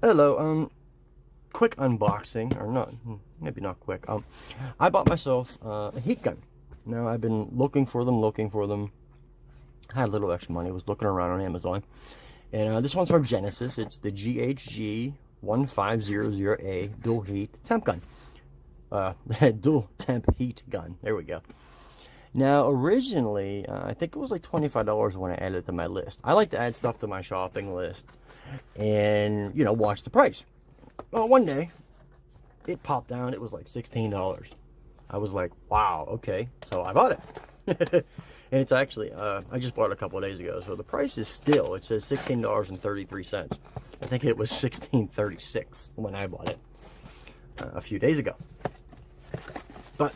Hello, quick unboxing, or not, maybe not quick. I bought myself a heat gun. Now, I've been looking for them. I had a little extra money, was looking around on Amazon. And this one's from Genesis. It's the GHG1500A dual heat temp gun. Dual temp heat gun. There we go. Now, originally, I think it was like $25 when I added it to my list. I like to add stuff to my shopping list and, watch the price. Well, one day, it popped down. It was like $16. I was like, wow, okay. So I bought it. And it's actually, I just bought it a couple of days ago. So the price is still, it says $16.33. I think it was $16.36 when I bought it a few days ago. But,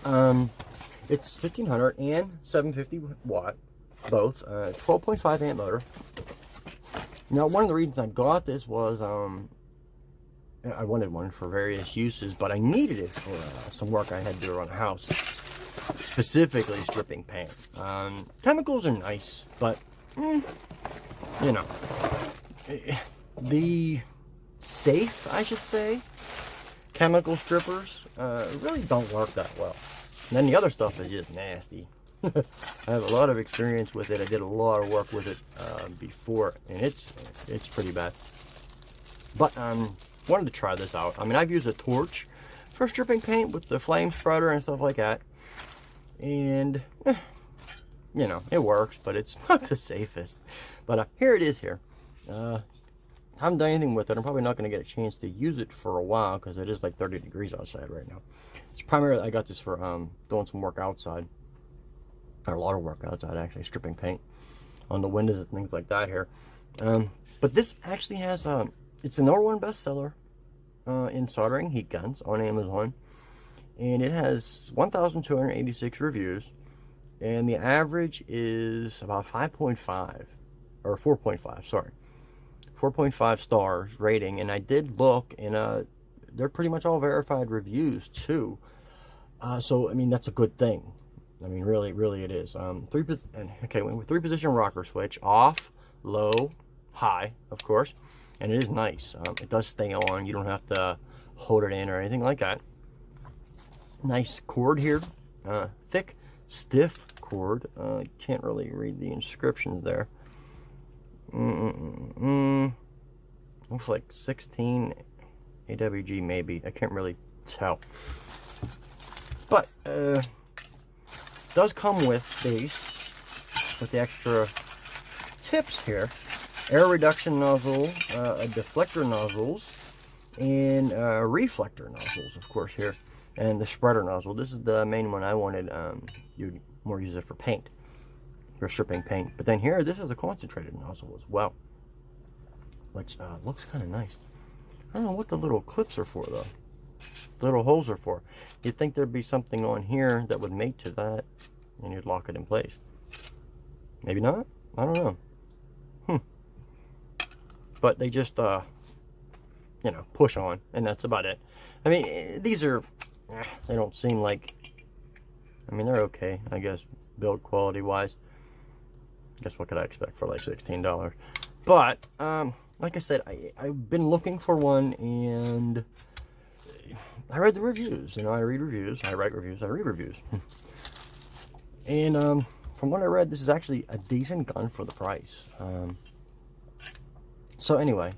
it's 1500 and 750 watt, both. 12.5 amp motor. Now, one of the reasons I got this was I wanted one for various uses, but I needed it for some work I had to do around the house, specifically stripping paint. Chemicals are nice, but the safe, I should say, chemical strippers really don't work that well. And then the other stuff is just nasty. I have a lot of experience with it. I did a lot of work with it before, and it's pretty bad. But wanted to try this out. I mean, I've used a torch for stripping paint with the flame spreader and stuff like that, and it works, but it's not the safest. But here it is here. Haven't done anything with it. I'm probably not going to get a chance to use it for a while because it is like 30 degrees outside right now. It's primarily, I got this for doing some work outside, or a lot of work outside actually, stripping paint on the windows and things like that here. But this actually has it's the #1 bestseller in soldering heat guns on Amazon, and it has 1,286 reviews, and the average is about 5.5 or 4.5, sorry. 4.5 stars rating, and I did look, and they're pretty much all verified reviews too. So I mean, that's a good thing. I mean, really it is. With 3-position rocker switch, off, low, high, of course, and it is nice. It does stay on. You don't have to hold it in or anything like that. Nice cord here, thick, stiff cord. Can't really read the inscriptions there. Looks like 16 AWG maybe. I can't really tell. But does come with these, with the extra tips here: air reduction nozzle, a deflector nozzles, and reflector nozzles, of course, here, and the spreader nozzle. This is the main one I wanted. You'd more use it for paint, for stripping paint. But then here, this is a concentrated nozzle as well, which looks kind of nice. I don't know what the little clips are for, though. The little holes are for. You'd think there'd be something on here that would mate to that, and you'd lock it in place. Maybe not? I don't know. But they just, push on, and that's about it. I mean, these are, they don't seem like, I mean, they're okay, I guess, build quality-wise. I guess what could I expect for like $16? But, like I said, I've been looking for one, and I read the reviews. I read reviews, I write reviews, I read reviews. And from what I read, this is actually a decent gun for the price. So anyway,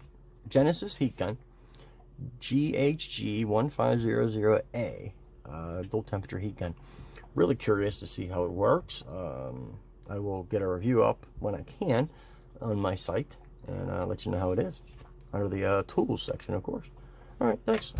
Genesis heat gun, GHG1500A, dual temperature heat gun. Really curious to see how it works. I will get a review up when I can on my site, and let you know how it is under the tools section, of course. All right, thanks.